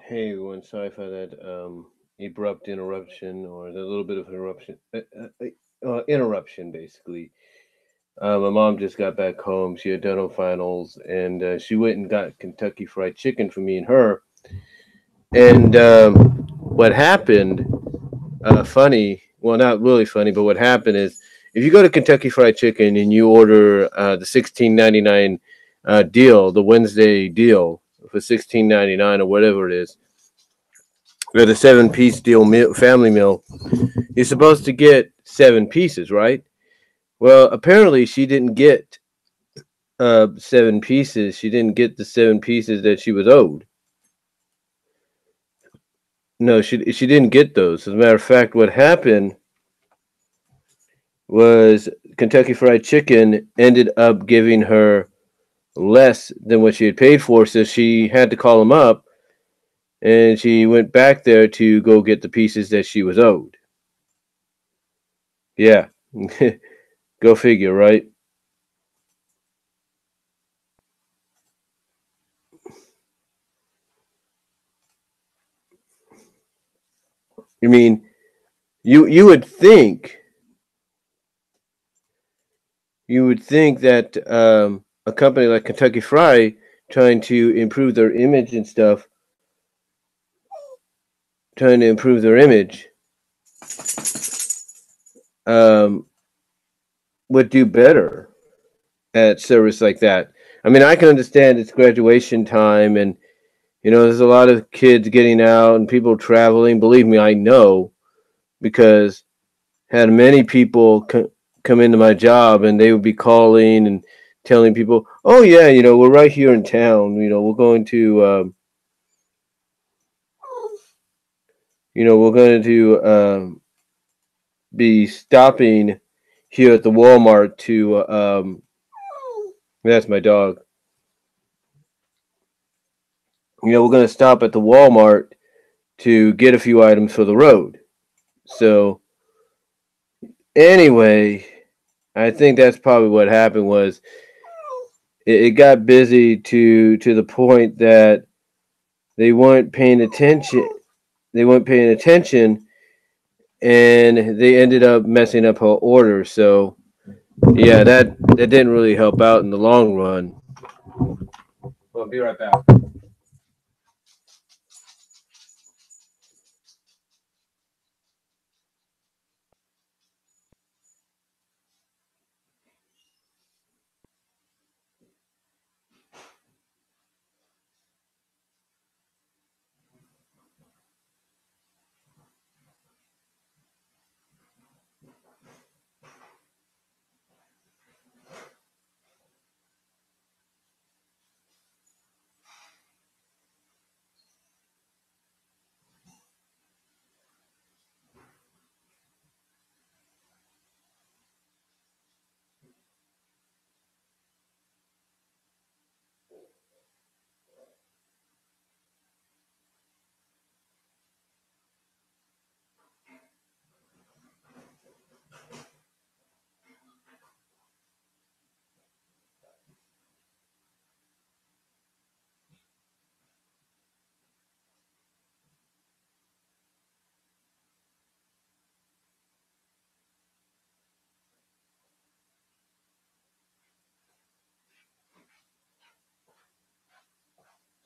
Hey everyone, sorry for that abrupt interruption or the little bit of interruption basically. My mom just got back home. She had dental finals, and she went and got Kentucky Fried Chicken for me and her. And what happened? Funny, well, not really funny, but what happened is if you go to Kentucky Fried Chicken and you order the 16.99 deal, the Wednesday deal for 16.99 or whatever it is, or the 7 piece deal meal, family meal, you're supposed to get 7 pieces, right? Well, apparently she didn't get 7 pieces. She didn't get the 7 pieces that she was owed. No, she didn't get those. As a matter of fact, what happened was Kentucky Fried Chicken ended up giving her less than what she had paid for, so she had to call them up, and she went back there to go get the pieces that she was owed. Yeah, go figure, right? I mean, you would think that a company like Kentucky Fry trying to improve their image and stuff, trying to improve their image, um, would do better at service like that. I mean, I can understand it's graduation time, and there's a lot of kids getting out and people traveling. Believe me, I know because had many people come into my job, and they would be calling and telling people, "Oh yeah, we're right here in town. We're going to." We're going to be stopping here at the Walmart to. That's my dog. We're going to stop at the Walmart to get a few items for the road. So anyway, I think that's probably what happened was it got busy to the point that they weren't paying attention. They weren't paying attention, and they ended up messing up her order. So yeah, that didn't really help out in the long run. Well, I'll be right back.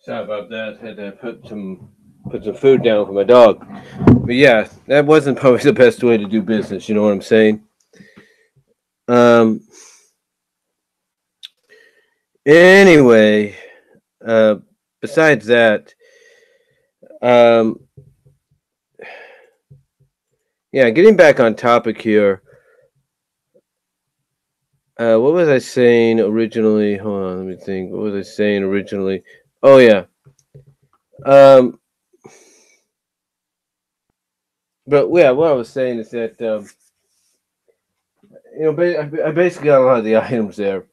Sorry about that. Had to put some food down for my dog. But yeah, that wasn't probably the best way to do business. You know what I'm saying? Um. Anyway, uh, besides that, um, yeah, getting back on topic here. What was I saying originally? Hold on, let me think. What was I saying originally? Oh yeah. Um, but yeah, what I was saying is that I basically got a lot of the items there.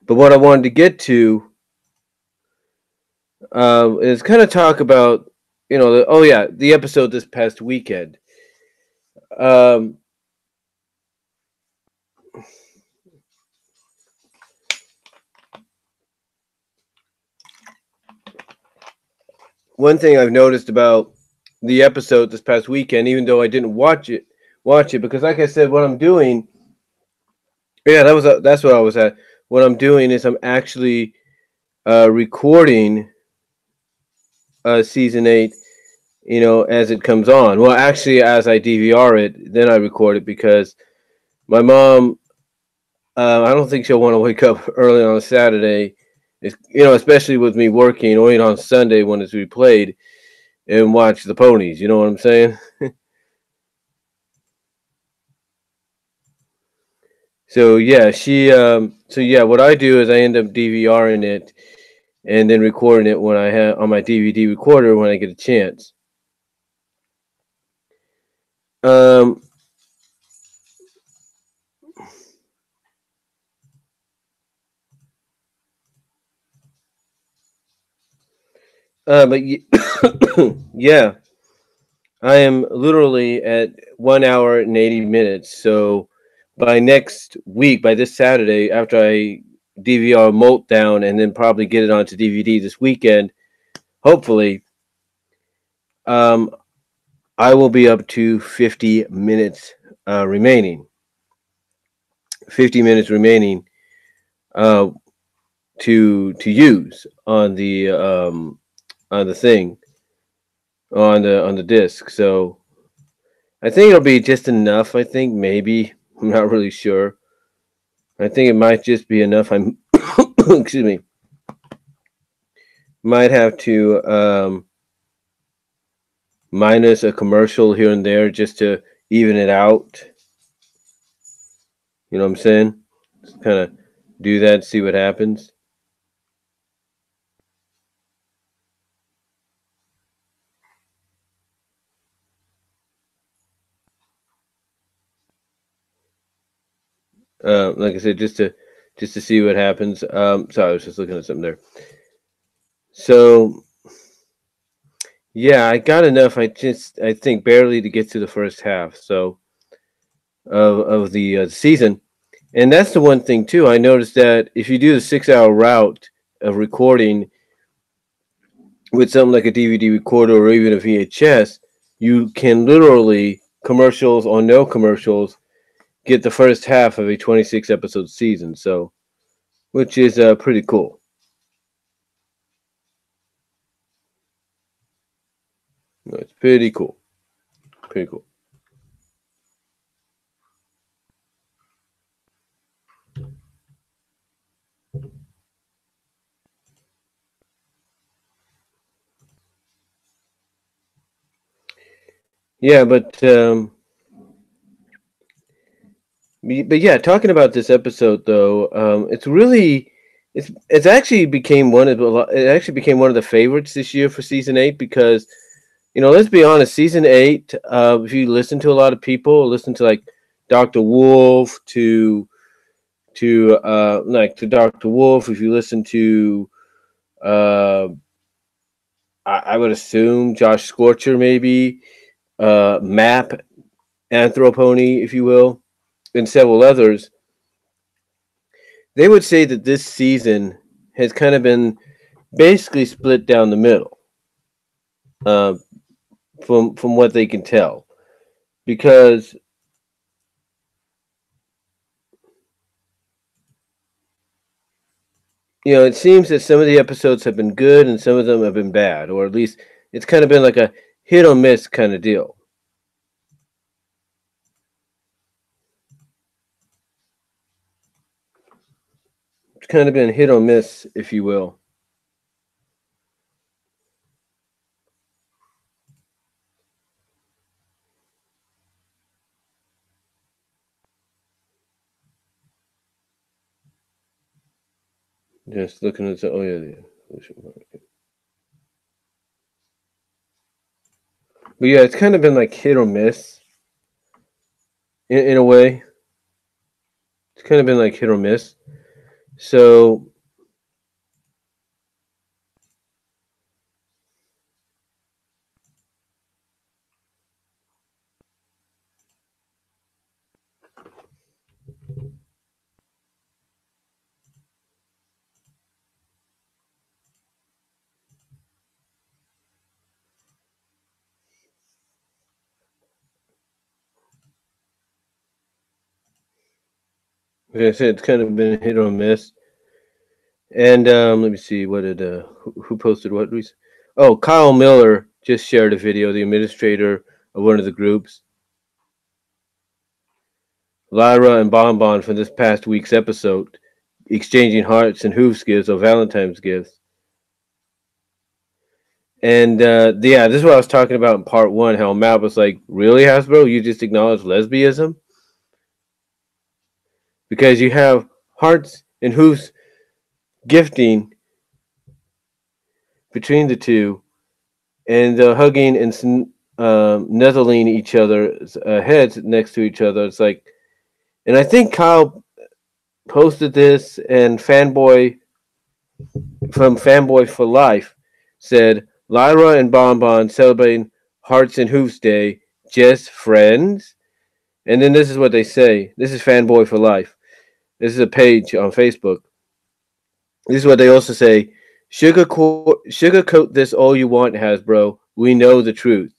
But what I wanted to get to is kind of talk about, oh yeah, the episode this past weekend. Um, one thing I've noticed about the episode this past weekend, even though I didn't watch it because, like I said, what I'm doing, yeah, that's what I was at. What I'm doing is I'm actually recording season 8, as it comes on. Well, actually, as I DVR it, then I record it because my mom, I don't think she'll want to wake up early on a Saturday, especially with me working, or on Sunday when it's replayed, and watch the ponies. You know what I'm saying? So yeah, what I do is I end up DVRing it and then recording it when I have on my DVD recorder when I get a chance. Um, but yeah, I am literally at 1 hour and 80 minutes. So by next week, by this Saturday, after I DVR Molt down and then probably get it onto DVD this weekend, hopefully, um, I will be up to 50 minutes remaining. 50 minutes remaining uh, to use on the thing on the disc. So I think it'll be just enough. I think maybe I'm not really sure. I think it might just be enough. I'm excuse me. Might have to minus a commercial here and there just to even it out. You know what I'm saying? Just kind of do that, see what happens. Like I said, just to see what happens. Sorry, I was just looking at something there. So yeah, I got enough. I think barely to get to the first half. So of the season, and that's the one thing too. I noticed that if you do the 6 hour route of recording with something like a DVD recorder or even a VHS, you can literally commercials or no commercials get the first half of a 26 episode season. So, which is pretty cool. It's pretty cool. Pretty cool. Yeah, but yeah, talking about this episode though, it's actually became it actually became one of the favorites this year for season 8 because let's be honest, season 8, if you listen to a lot of people, listen to like Dr. Wolf to Dr. Wolf, if you listen to uh, I would assume Josh Scorcher maybe, Map Anthropony, if you will, and several others, they would say that this season has kind of been basically split down the middle, uh, from what they can tell, because it seems that some of the episodes have been good and some of them have been bad, or at least it's kind of been like a hit or miss kind of deal. It's kind of been hit or miss, if you will. Just looking at the, oh yeah, yeah. But yeah, it's kind of been like hit or miss in a way. It's kind of been like hit or miss. So Like I said, it's kind of been hit or miss. And let me see, what did who posted what? Oh, Kyle Miller just shared a video. The administrator of one of the groups, Lyra and Bonbon, from this past week's episode, exchanging hearts and hooves gifts or Valentine's gifts. And yeah, this is what I was talking about in part one. How Matt was like, "Really, Hasbro? You just acknowledge lesbianism because you have hearts and hooves gifting between the two, and hugging and nuzzling each other's heads next to each other." It's like, and I think Kyle posted this, and Fanboy from Fanboy for Life said, "Lyra and Bonbon celebrating Hearts and Hooves Day, just friends." And then this is what they say. This is Fanboy for Life. This is a page on Facebook. This is what they also say. Sugarcoat this all you want, Hasbro. We know the truth.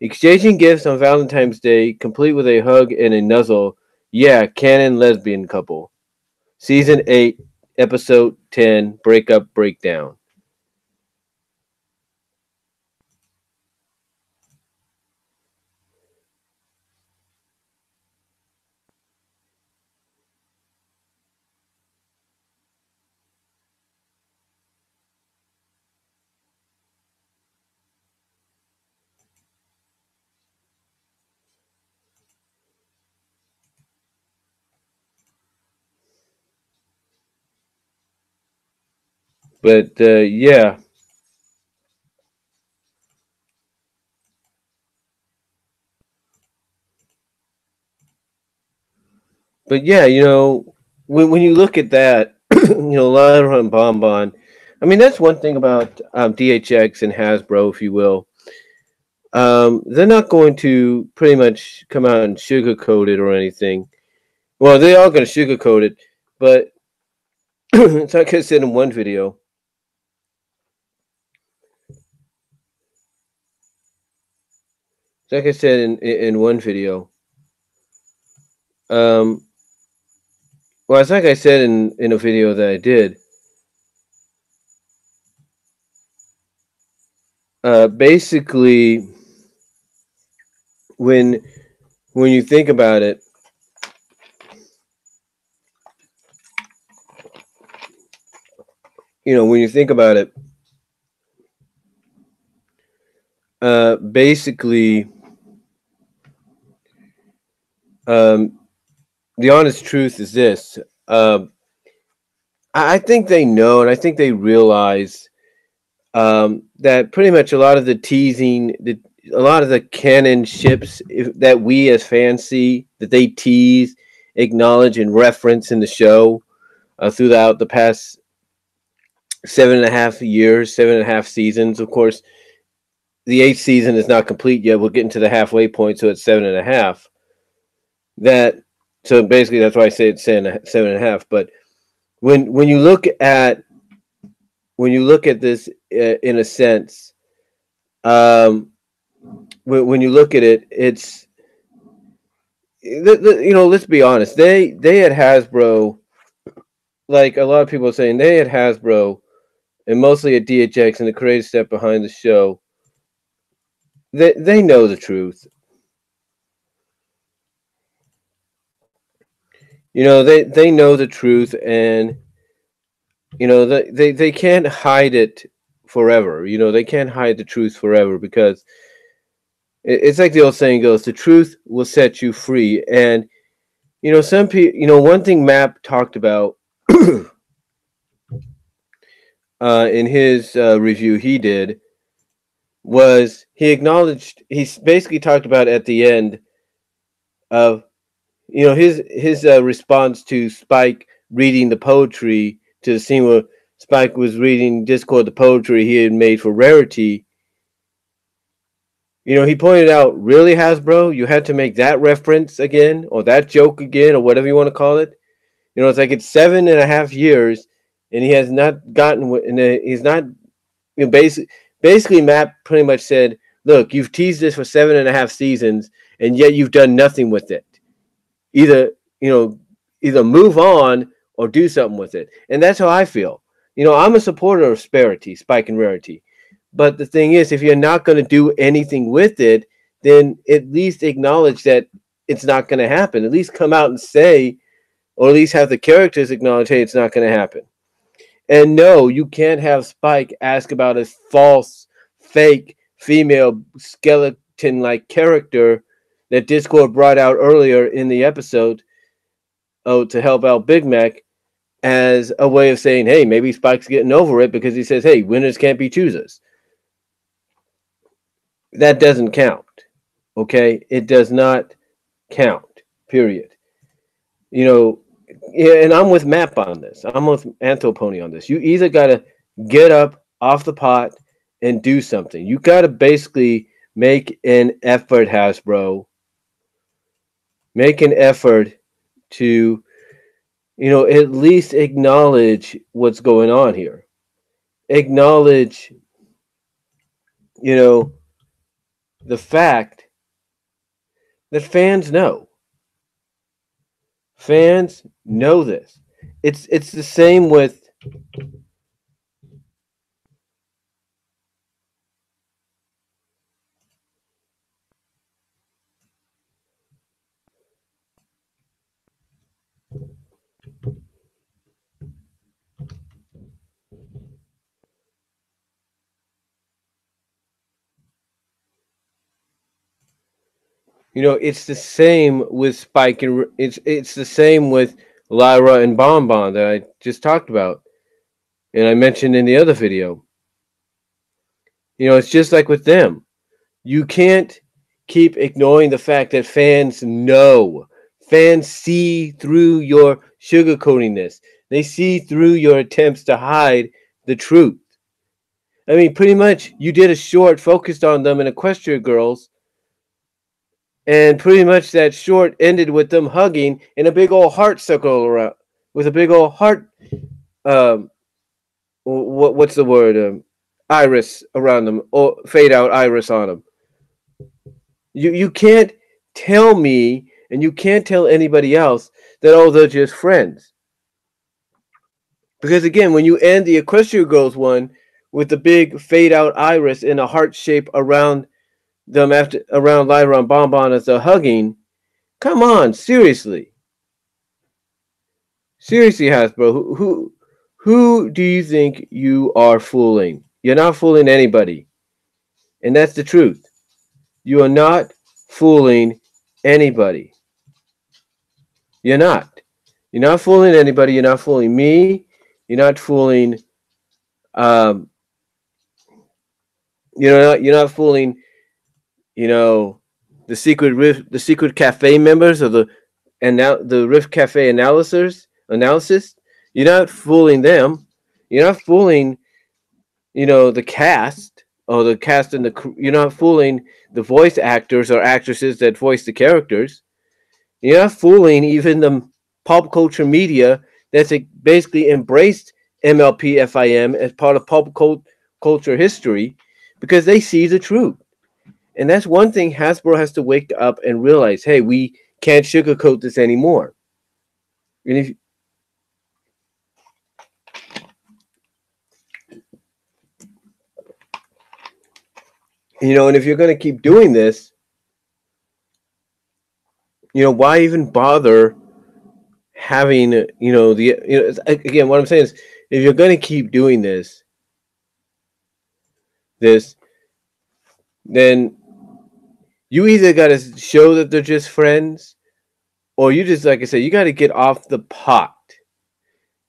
Exchanging gifts on Valentine's Day, complete with a hug and a nuzzle. Yeah, canon lesbian couple. Season 8, Episode 10, Breakup Breakdown. But yeah. But yeah, when you look at that, Lyra and Bonbon, I mean, that's one thing about DHX and Hasbro, if you will. They're not going to pretty much come out and sugarcoat it or anything. Well, they are going to sugarcoat it, but it's like I said in one video. It's like I said in one video. Um, well, it's like I said in a video that I did. Basically, when you think about it, when you think about it, basically, the honest truth is this. I think they know, and I think they realize that pretty much a lot of the teasing, a lot of the canon ships that we as fans see, that they tease, acknowledge, and reference in the show throughout the past 7.5 years, 7.5 seasons. Of course, the 8th season is not complete yet. We're getting to the halfway point, so it's 7.5. So basically, that's why I say it's 7.5. But when you look at this in a sense, when you look at it, it's let's be honest. They had Hasbro, like a lot of people are saying, they had Hasbro, and mostly at DHX and the creative step behind the show. They know the truth. They know the truth, and they can't hide it forever. They can't hide the truth forever, because it's like the old saying goes, the truth will set you free. And some people, one thing Map talked about in his review he did was he basically talked about at the end of his response to Spike reading the poetry, to the scene where Spike was reading Discord, the poetry he had made for Rarity. He pointed out, really, Hasbro, you had to make that reference again, or that joke again, or whatever you want to call it. It's like it's 7.5 years, and he has not gotten, and he's not, basically Matt pretty much said, look, you've teased this for 7.5 seasons, and yet you've done nothing with it. Either either move on or do something with it. And that's how I feel. You know, I'm a supporter of Sparity, Spike and Rarity. But the thing is, if you're not going to do anything with it, then at least acknowledge that it's not going to happen. At least come out and say, or at least have the characters acknowledge, hey, it's not going to happen. And no, you can't have Spike ask about a false, fake, female skeleton-like character that Discord brought out earlier in the episode, to help out Big Mac, as a way of saying, hey, maybe Spike's getting over it because he says, hey, winners can't be choosers. That doesn't count. Okay? It does not count. Period. You know, yeah, and I'm with Map on this. I'm with Anthopony on this. You either got to get up off the pot and do something. You got to basically make an effort, Hasbro. Make an effort to, you know, at least acknowledge what's going on here. Acknowledge, you know, the fact that fans know. Fans know this. It's the same with, you know, it's the same with Spike and it's the same with Lyra and Bonbon that I just talked about, and I mentioned in the other video. You know, it's just like with them. You can't keep ignoring the fact that fans know. Fans see through your sugarcoating this. They see through your attempts to hide the truth. I mean, pretty much, you did a short focused on them and Equestria Girls, and pretty much that short ended with them hugging in a big old heart circle around, with a big old heart, what's the word? Iris around them, or fade out iris on them. You can't tell me, and you can't tell anybody else that, oh, they're just friends. Because again, when you end the Equestria Girls one with the big fade out iris in a heart shape around them, around Lyra and Bonbon as they're hugging, come on, seriously. Seriously, Hasbro, who do you think you are fooling? You're not fooling anybody. And that's the truth. You are not fooling anybody. You're not. You're not fooling anybody. You're not fooling me. You're not fooling, you're not fooling, you know, the secret cafe members of the Rift Cafe analysis. You're not fooling them. You're not fooling, you know, the cast, or the cast and you're not fooling the voice actors or actresses that voice the characters. You're not fooling even the pop culture media that's basically embraced MLP-FIM as part of pop culture history, because they see the truth. And that's one thing Hasbro has to wake up and realize, hey, we can't sugarcoat this anymore. And if you know, and if you're going to keep doing this, you know, why even bother having, you know, again, what I'm saying is, if you're going to keep doing this, then you either got to show that they're just friends, or you just, like I said, you got to get off the pot.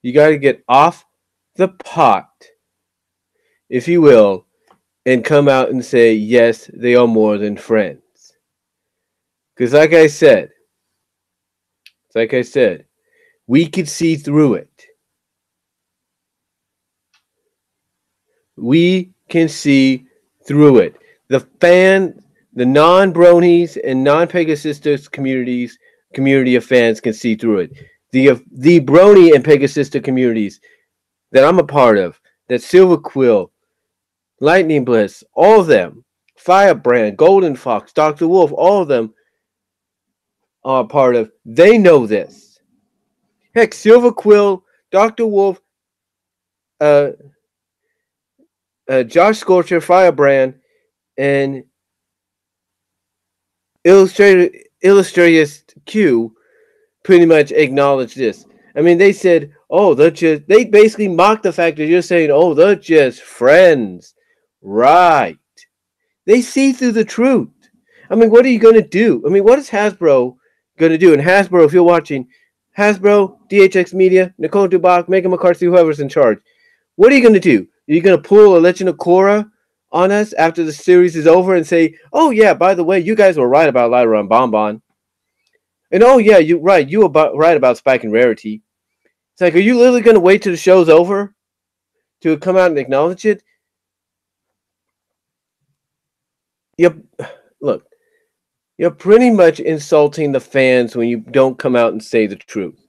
You got to get off the pot, if you will, and come out and say, yes, they are more than friends. Because like I said, we could see through it. We can see through it. The non-Bronies and non-Pegasistas community of fans can see through it. The Brony and Pegasista communities that I'm a part of, that Silver Quill, Lightning Bliss, all of them, Firebrand, Golden Fox, Dr. Wolf, all of them are part of. They know this. Heck, Silver Quill, Dr. Wolf, uh, Josh Scorcher, Firebrand, and Illustratus Q pretty much acknowledged this. I mean, they said, oh, they basically mocked the fact that you're saying, oh, they're just friends. Right. They see through the truth. I mean, what are you going to do? I mean, what is Hasbro going to do? And Hasbro, if you're watching, Hasbro, DHX Media, Nicole Dubach, Megan McCarthy, whoever's in charge, what are you going to do? Are you going to pull a Legend of Korra on us after the series is over and say, oh, yeah, by the way, you guys were right about Lyra and Bonbon. And oh, yeah, you were right about Spike and Rarity. It's like, are you literally going to wait till the show's over to come out and acknowledge it? Look, you're pretty much insulting the fans when you don't come out and say the truth.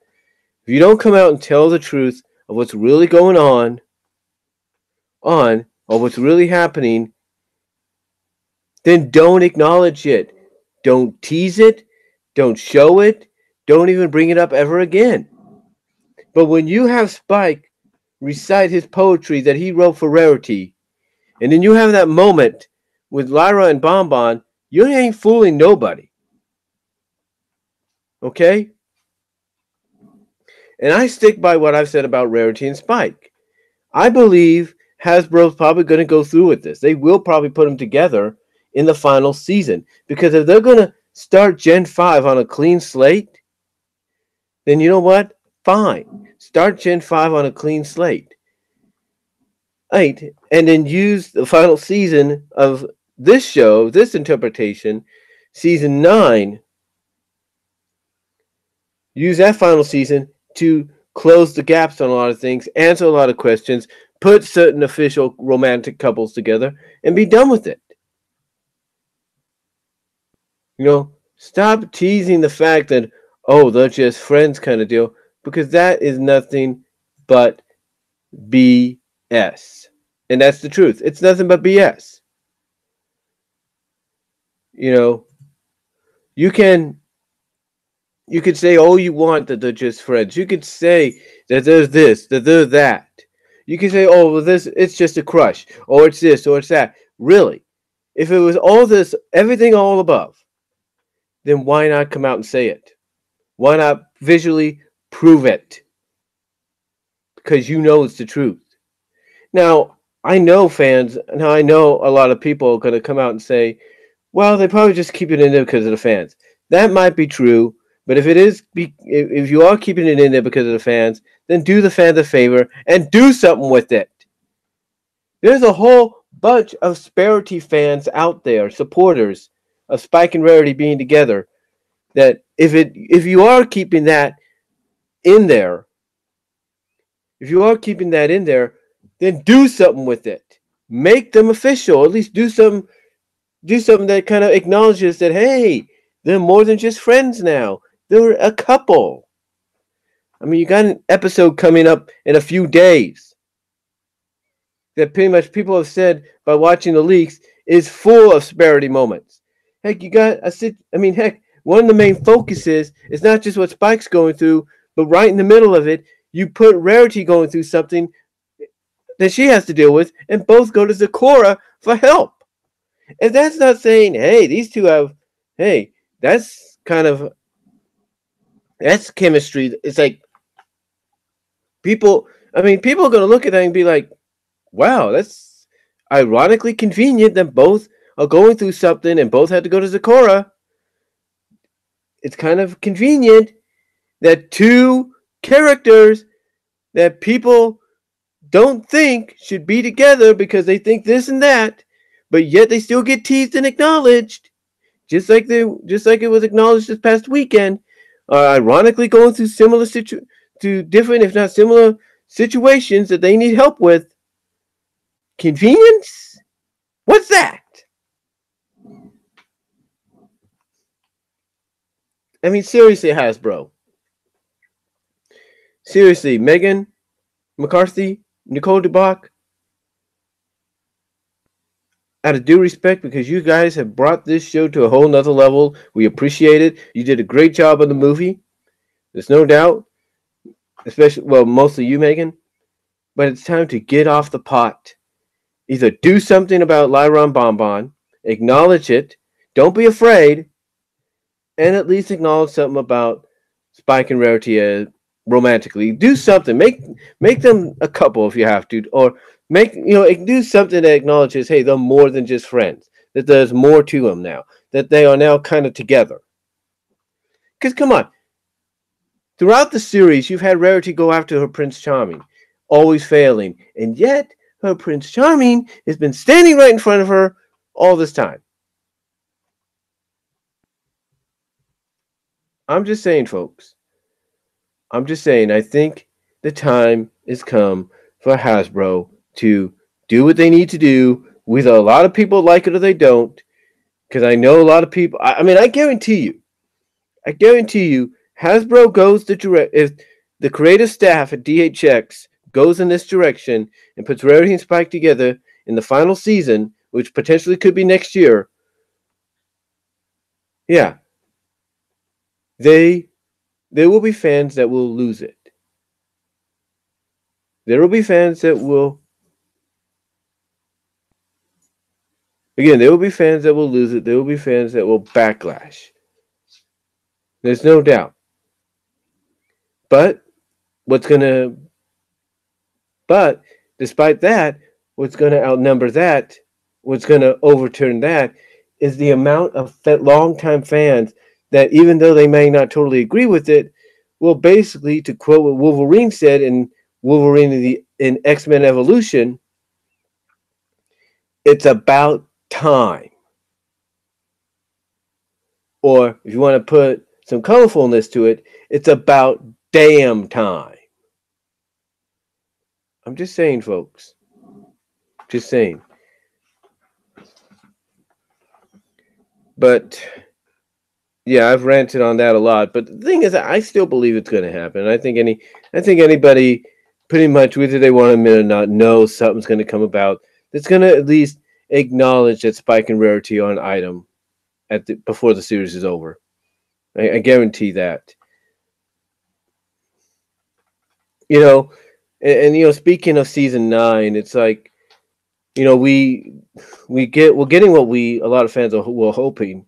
If you don't come out and tell the truth of what's really going on, or what's really happening, then don't acknowledge it. Don't tease it. Don't show it. Don't even bring it up ever again. But when you have Spike recite his poetry that he wrote for Rarity, and then you have that moment with Lyra and Bonbon, you ain't fooling nobody. Okay? And I stick by what I've said about Rarity and Spike. I believe Hasbro's probably going to go through with this. They will probably put them together in the final season. Because if they're going to start Gen 5 on a clean slate, then you know what? Fine. Start Gen 5 on a clean slate. Right. And then use the final season of this show, this interpretation, season 9. Use that final season to close the gaps on a lot of things, answer a lot of questions, put certain official romantic couples together, and be done with it. You know, stop teasing the fact that, oh, they're just friends kind of deal, because that is nothing but BS. And that's the truth. It's nothing but BS. You know, you could say all you want that they're just friends. You could say that there's this, that there's that. You can say, oh, well, it's just a crush, or it's this, or it's that. Really, if it was all this, everything all above, then why not come out and say it? Why not visually prove it? Because you know it's the truth. Now, I know fans, and I know a lot of people are going to come out and say, well, they probably just keep it in there because of the fans. That might be true, but if you are keeping it in there because of the fans, then do the fans a favor and do something with it. There's a whole bunch of Sparity fans out there, supporters of Spike and Rarity being together, that if you are keeping that in there, then do something with it. Make them official. At least do something that kind of acknowledges that, hey, they're more than just friends now. They're a couple. I mean, you got an episode coming up in a few days that pretty much people have said by watching the leaks is full of Sparity moments. Heck, one of the main focuses is not just what Spike's going through, but right in the middle of it, you put Rarity going through something that she has to deal with, and both go to Zecora for help. And that's not saying, hey, these two have, hey, that's chemistry. It's like people are going to look at that and be like, wow, that's ironically convenient that both are going through something and both had to go to Zecora. It's kind of convenient that two characters that people don't think should be together because they think this and that, but yet they still get teased and acknowledged, just like it was acknowledged this past weekend, are ironically going through different, if not similar, situations that they need help with. Convenience? What's that? I mean, seriously, Hasbro. Seriously, Megan McCarthy, Nicole Dubach, out of due respect, because you guys have brought this show to a whole nother level. We appreciate it. You did a great job on the movie. There's no doubt. especially, well, mostly you, Megan, but it's time to get off the pot. Either do something about Lyron Bonbon, acknowledge it, don't be afraid, and at least acknowledge something about Spike and Rarity romantically. Do something. Make them a couple if you have to, or do something that acknowledges, hey, they're more than just friends. That there's more to them now. That they are now kind of together. Because come on, throughout the series, you've had Rarity go after her Prince Charming, always failing, and yet her Prince Charming has been standing right in front of her all this time. I'm just saying, folks. I'm just saying, I think the time has come for Hasbro to do what they need to do. Whether a lot of people like it or they don't, because I know a lot of people. I mean, I guarantee you, Hasbro goes the direct. If the creative staff at DHX goes in this direction and puts Rarity and Spike together in the final season, which potentially could be next year, yeah, there will be fans that will lose it. There will be fans that will. Again, there will be fans that will lose it. There will be fans that will backlash. There's no doubt. But what's gonna but despite that, what's gonna outnumber that, what's gonna overturn that is the amount of longtime fans that even though they may not totally agree with it, will basically, to quote what Wolverine said in Wolverine in X-Men Evolution, it's about time. Or if you want to put some colorfulness to it, it's about damn time. I'm just saying, folks. Just saying. But yeah, I've ranted on that a lot. But the thing is, I still believe it's going to happen. I think anybody, pretty much, whether they want to admit it or not, knows something's going to come about that's going to at least acknowledge that Spike and Rarity are an item before the series is over. I guarantee that. And speaking of season 9, it's like, we're getting what a lot of fans were hoping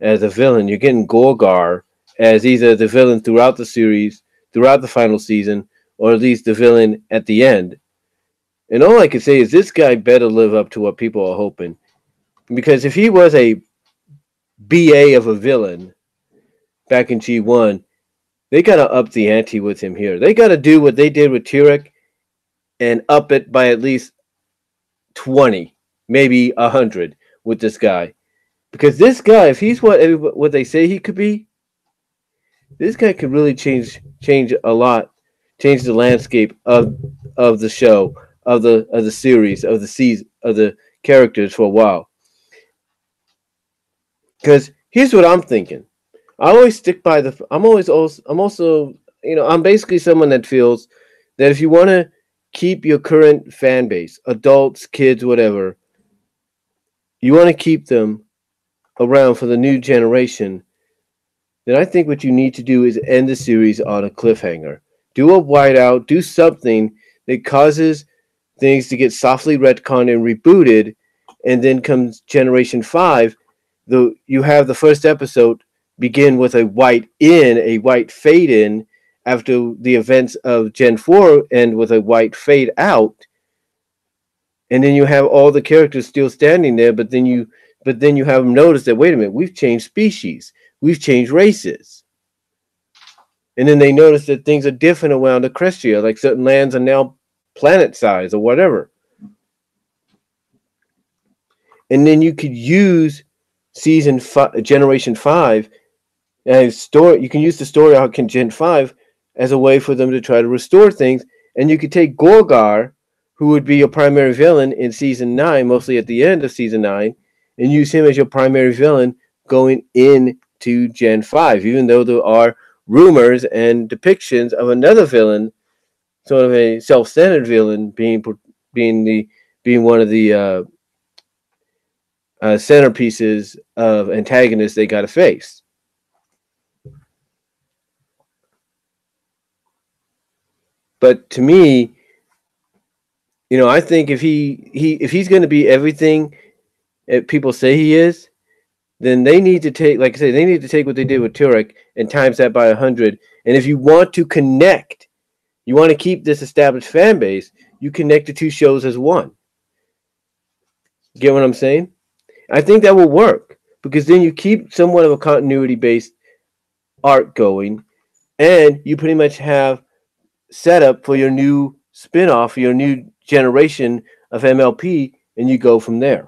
as a villain. You're getting Gorgar as either the villain throughout the series, throughout the final season, or at least the villain at the end. And all I can say is this guy better live up to what people are hoping. Because if he was a BA of a villain back in G1, they got to up the ante with him here. They got to do what they did with Turek and up it by at least 20, maybe 100 with this guy. Because this guy, if he's what they say he could be, this guy could really change a lot, change the landscape of the show, of the series, of the season, of the characters for a while. Because here's what I'm thinking. I always stick by I'm also I'm basically someone that feels that if you want to keep your current fan base, adults, kids, whatever, you want to keep them around for the new generation, then I think what you need to do is end the series on a cliffhanger. Do a whiteout, do something that causes things to get softly retconned and rebooted, and then comes Generation 5, you have the first episode begin with a white fade in after the events of Gen 4 end with a white fade out. And then you have all the characters still standing there, but then you have them notice that, wait a minute, we've changed species. We've changed races. And then they notice that things are different around Equestria, like certain lands are now planet size or whatever. And then you could use Generation 5 as you can use the story arc in Gen 5 as a way for them to try to restore things. And you could take Gorgar, who would be your primary villain in Season 9, mostly at the end of Season 9, and use him as your primary villain going into Gen 5, even though there are rumors and depictions of another villain, sort of a self-centered villain, being one of the centerpieces of antagonists they got to face. But to me, I think if he's going to be everything people say he is, then they need to take, like I said, they need to take what they did with Turek and times that by 100. And if you want to connect, you want to keep this established fan base, you connect the two shows as one. Get what I'm saying? I think that will work because then you keep somewhat of a continuity-based arc going, and you pretty much have setup for your new spinoff, your new generation of MLP, and you go from there.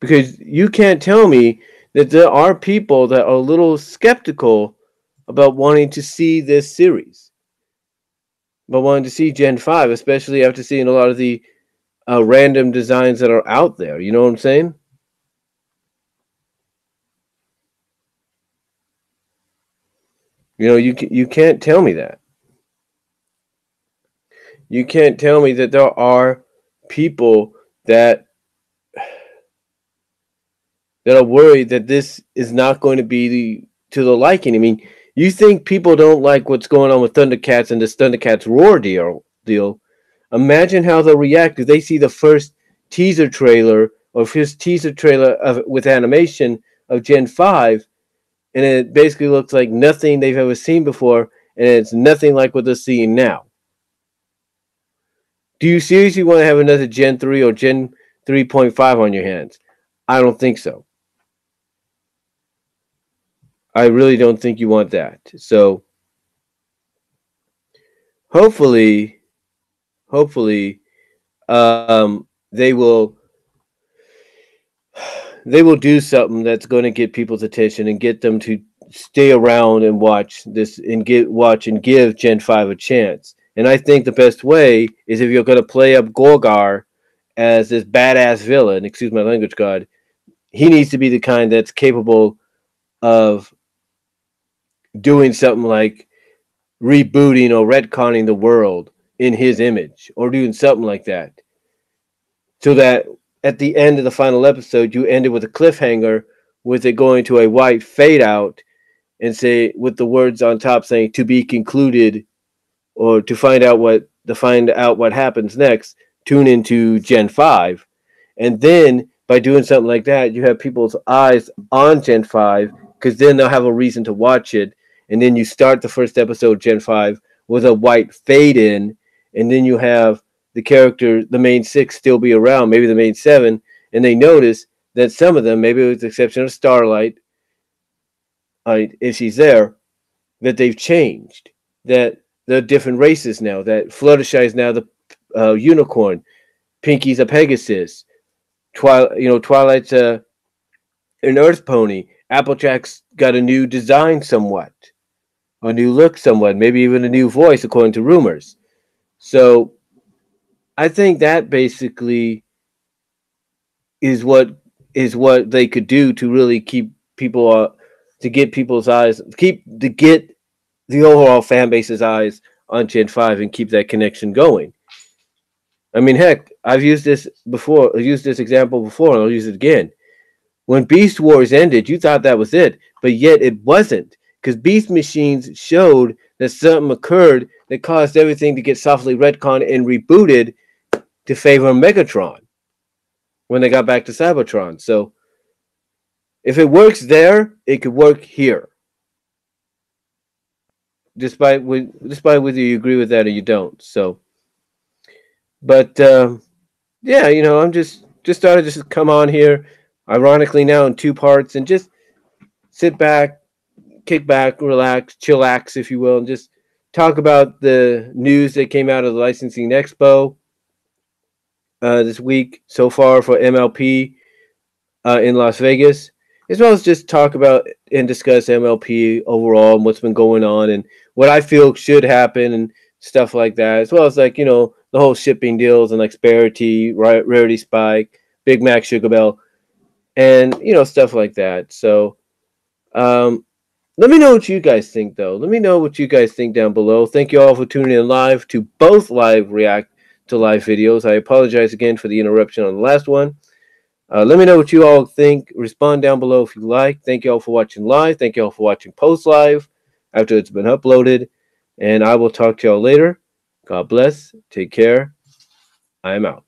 Because you can't tell me that there are people that are a little skeptical about wanting to see this series, but wanting to see Gen 5, especially after seeing a lot of the random designs that are out there. You know what I'm saying? You can't tell me that. You can't tell me that there are people that are worried that this is not going to be to the liking. I mean, you think people don't like what's going on with Thundercats and this Thundercats Roar deal? Imagine how they'll react if they see the first teaser trailer or first teaser trailer with animation of Gen 5, and it basically looks like nothing they've ever seen before, and it's nothing like what they're seeing now. Do you seriously want to have another Gen 3 or Gen 3.5 on your hands? I don't think so. I really don't think you want that. So hopefully, they will do something that's going to get people's attention and get them to stay around and watch this and give Gen 5 a chance. And I think the best way is if you're going to play up Gorgar as this badass villain, excuse my language, God, he needs to be the kind that's capable of doing something like rebooting or retconning the world in his image or doing something like that. So that at the end of the final episode, you ended with a cliffhanger with it going to a white fade out and say with the words on top saying to be concluded, or to find out what happens next, tune into Gen 5. And then by doing something like that, you have people's eyes on Gen 5 because then they'll have a reason to watch it. And then you start the first episode, Gen 5, with a white fade in, and then you have the character, the main 6, still be around, maybe the main 7, and they notice that some of them, maybe with the exception of Starlight, if she's there, that they've changed, that they're different races now, that Fluttershy is now the unicorn, Pinky's a Pegasus, Twilight's an Earth Pony, Applejack's got a new design somewhat, a new look somewhat, maybe even a new voice according to rumors. So I think that basically is what they could do to really keep people to get people's eyes, get the overall fan base's eyes on Gen 5 and keep that connection going. I mean, heck, I've used this before. I've used this example before, and I'll use it again. When Beast Wars ended, you thought that was it, but yet it wasn't, because Beast Machines showed that something occurred that caused everything to get softly retconned and rebooted to favor Megatron when they got back to Cybertron. So if it works there, it could work here. Despite whether you agree with that or you don't. So, but yeah, I'm just started to come on here, ironically now in 2 parts, and just sit back, kick back, relax, chillax, if you will, and just talk about the news that came out of the Licensing Expo this week so far for MLP in Las Vegas, as well as just talk about and discuss MLP overall and what's been going on and what I feel should happen and stuff like that, as well as the whole shipping deals and like Sparity, Rarity Spike, Big Mac Sugar Bell, and stuff like that. So let me know what you guys think, though. Let me know what you guys think down below. Thank you all for tuning in live to both live react to live videos. I apologize again for the interruption on the last one. Let me know what you all think. Respond down below if you like. Thank you all for watching live. Thank you all for watching post live. after it's been uploaded. And I will talk to y'all later. God bless. Take care. I am out.